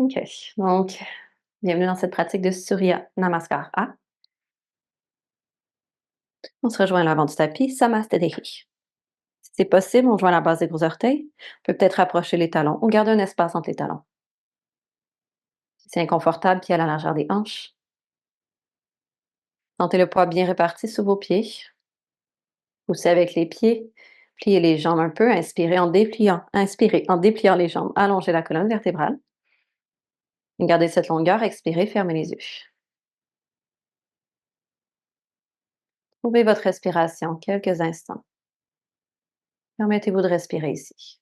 OK. Donc, bienvenue dans cette pratique de Surya Namaskara. On se rejoint à l'avant du tapis, Samasthehi. Si c'est possible, on joint la base des gros orteils. On peut peut-être rapprocher les talons ou garder un espace entre les talons. Si c'est inconfortable, pied à la largeur des hanches. Sentez le poids bien réparti sous vos pieds. Poussez avec les pieds. Pliez les jambes un peu. Inspirez en dépliant. Inspirez en dépliant les jambes. Allongez la colonne vertébrale. Gardez cette longueur. Expirez, fermez les yeux. Trouvez votre respiration quelques instants. Permettez-vous de respirer ici.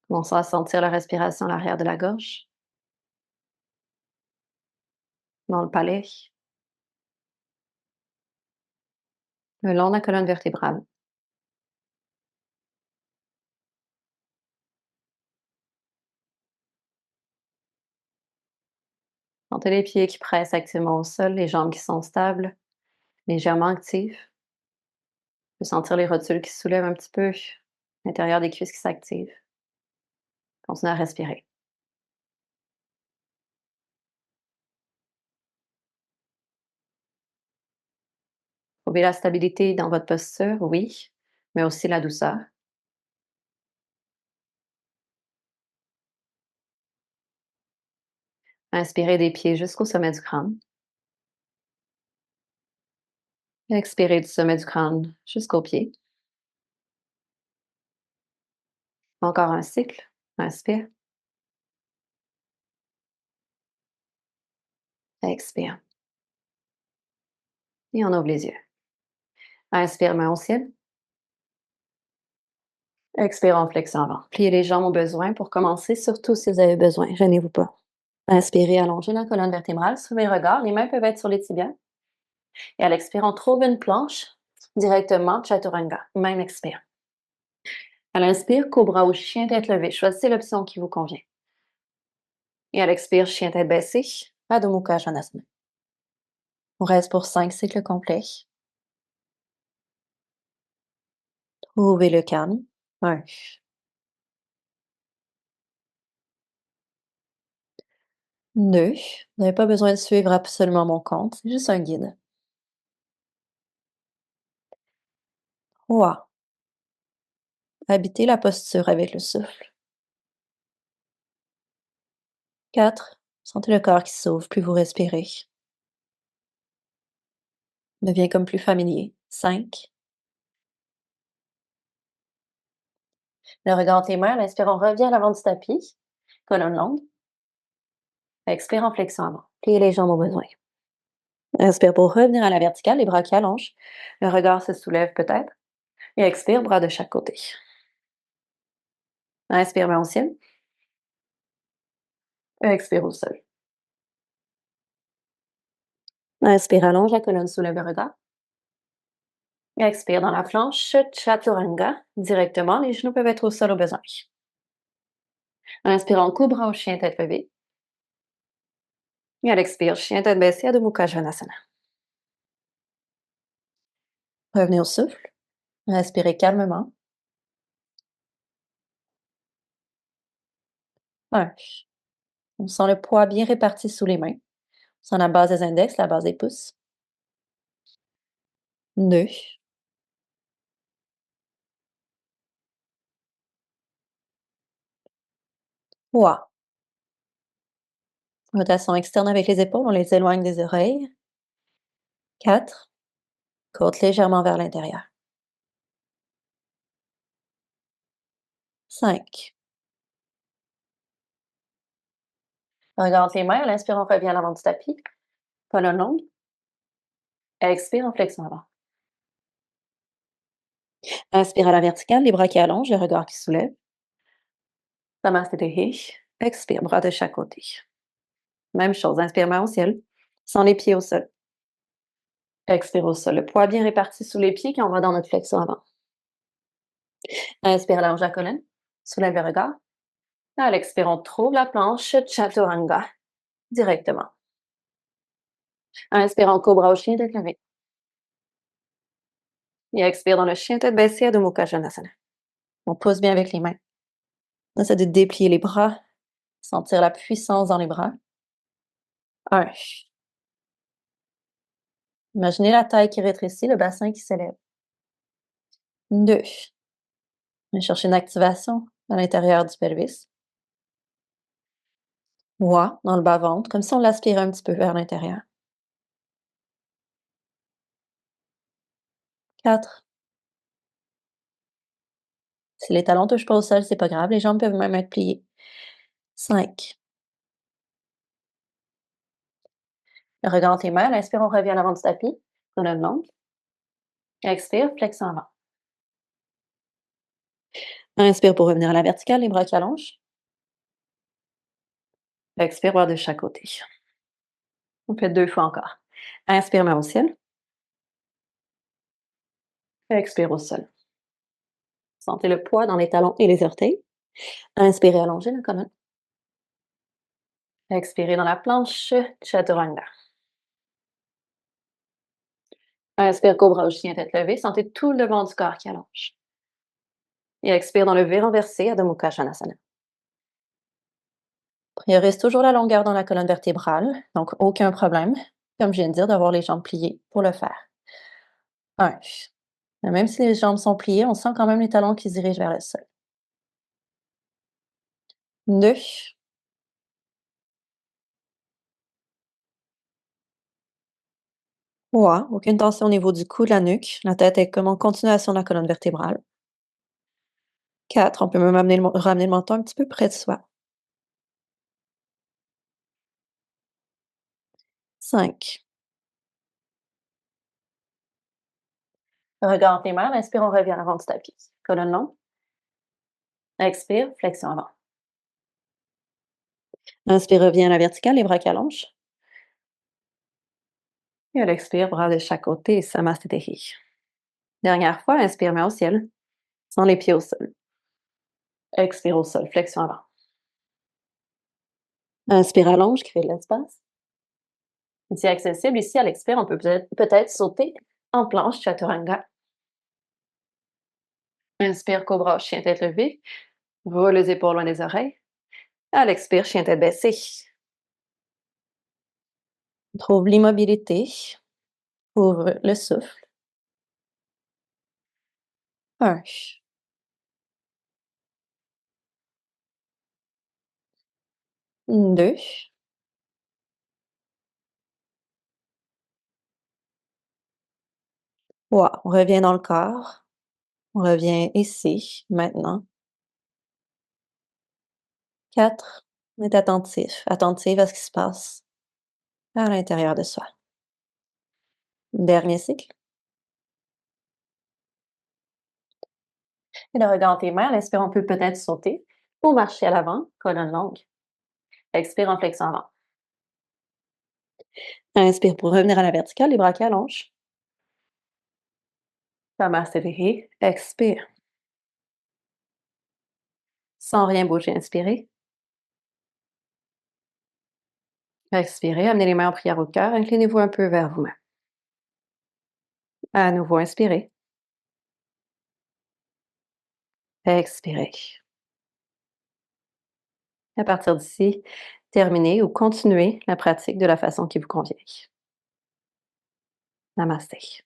Commençons à sentir la respiration à l'arrière de la gorge, dans le palais, le long de la colonne vertébrale. Sentez les pieds qui pressent activement au sol, les jambes qui sont stables, légèrement actives. On peut sentir les rotules qui se soulèvent un petit peu, l'intérieur des cuisses qui s'activent. Continuez à respirer. Trouvez la stabilité dans votre posture, oui, mais aussi la douceur. Inspirez des pieds jusqu'au sommet du crâne. Expirez du sommet du crâne jusqu'aux pieds. Encore un cycle. Inspire. Expire. Et on ouvre les yeux. Inspire, main au ciel. Expire en flexion avant. Pliez les jambes au besoin pour commencer, surtout si vous avez besoin. Gênez-vous pas. Inspirez, allongez la colonne vertébrale, soulevez le regard. Les mains peuvent être sur les tibias. Et à l'expire, on trouve une planche directement, Chaturanga. Même expire. À l'inspire, cobra ou chien tête levée. Choisissez l'option qui vous convient. Et à l'expire, chien tête baissée, Adho Mukha Svanasana. On reste pour 5 cycles complets. Trouvez le calme. 1, 2. Vous n'avez pas besoin de suivre absolument mon compte, c'est juste un guide. 3. Habitez la posture avec le souffle. 4. Sentez le corps qui s'ouvre plus vous respirez. Devient comme plus familier. 5. Le regard entre les mains, l'inspire, on revient à l'avant du tapis, colonne longue. Expire en flexion avant. Pliez les jambes au besoin. Inspire pour revenir à la verticale, les bras qui allongent. Le regard se soulève peut-être. Et expire, bras de chaque côté. Inspire, main au ciel. Expire au sol. Inspire, allonge la colonne, soulève le regard. Expire dans la planche, Chaturanga. Directement, les genoux peuvent être au sol au besoin. Inspire en cobra au chien tête levée. Et à l'expire, chien tête baissée, Adho Mukha Svanasana. Revenez au souffle. Respirez calmement. 1. On sent le poids bien réparti sous les mains. On sent la base des index, la base des pouces. 2. 3. Rotation externe avec les épaules, on les éloigne des oreilles. 4. Côte légèrement vers l'intérieur. 5. Regarde les mains, à l'inspire, on revient à l'avant du tapis. Colonne longue. Expire en flexion avant. Inspire à la verticale, les bras qui allongent, le regard qui soulève. Samasthehi. Expire, bras de chaque côté. Même chose, inspire, main au ciel. Sans les pieds au sol. Expire au sol. Le poids bien réparti sous les pieds quand on va dans notre flexion avant. Inspire, allonge la colonne. Soulève le regard. À l'expire, on trouve la planche Chaturanga directement. Inspire en cobra au chien tête levée. Et expire dans le chien tête baissée, Adho Mukha Svanasana. On pousse bien avec les mains. On essaie de déplier les bras, sentir la puissance dans les bras. 1. Imaginez la taille qui rétrécit, le bassin qui s'élève. 2. On va chercher une activation à l'intérieur du pelvis. 3. Dans le bas-ventre, comme si on l'aspirait un petit peu vers l'intérieur. 4. Si les talons ne touchent pas au sol, c'est pas grave, les jambes peuvent même être pliées. 5. Le regard entre les mains, inspire, on revient à l'avant du tapis, colonne longue. Expire, flexion avant. Inspire pour revenir à la verticale, les bras qui allongent. Expire, voir de chaque côté. On fait 2 fois encore. Inspire, main au ciel. Expire au sol. Sentez le poids dans les talons et les orteils. Inspirez, allongez la colonne. Expirez dans la planche, chaturanga. Inspire, cobra au chien, tête levée. Sentez tout le devant du corps qui allonge. Et expire dans le V renversé, Adho Mukha Svanasana. Priorise toujours la longueur dans la colonne vertébrale, donc aucun problème, comme je viens de dire, d'avoir les jambes pliées pour le faire. 1. Même si les jambes sont pliées, on sent quand même les talons qui se dirigent vers le sol. 2. 3. Aucune tension au niveau du cou, de la nuque. La tête est comme en continuation de la colonne vertébrale. 4. On peut même ramener le menton un petit peu près de soi. 5. Regard entre les mains, inspire, on revient à l'avant du tapis. Colonne longue. Expire, flexion avant. Inspire, reviens à la verticale, les bras qui allongent. Et à l'expire, bras de chaque côté, Samasthiti. Dernière fois, inspire, main au ciel, sans les pieds au sol. Expire au sol, flexion avant. Inspire, allonge, crée de l'espace. Si accessible, ici, à l'expire, on peut peut-être sauter en planche chaturanga. Inspire, cobra, chien tête levée. Roule les épaules loin des oreilles. À l'expire, chien tête baissée. Trouve l'immobilité. Ouvre le souffle. 1. 2. 3. On revient dans le corps. On revient ici, maintenant. 4. On est attentif, attentive à ce qui se passe à l'intérieur de soi. Dernier cycle. Et le regard entre tes mains, l'inspire, on peut peut-être sauter ou marcher à l'avant, colonne longue. Expire en flexion avant. Inspire pour revenir à la verticale, les bras qui allongent. Samasthiti. Expire. Sans rien bouger, inspirez. Expirez, amenez les mains en prière au cœur, inclinez-vous un peu vers vous-même. À nouveau, inspirez. Expirez. À partir d'ici, terminez ou continuez la pratique de la façon qui vous convient. Namasté.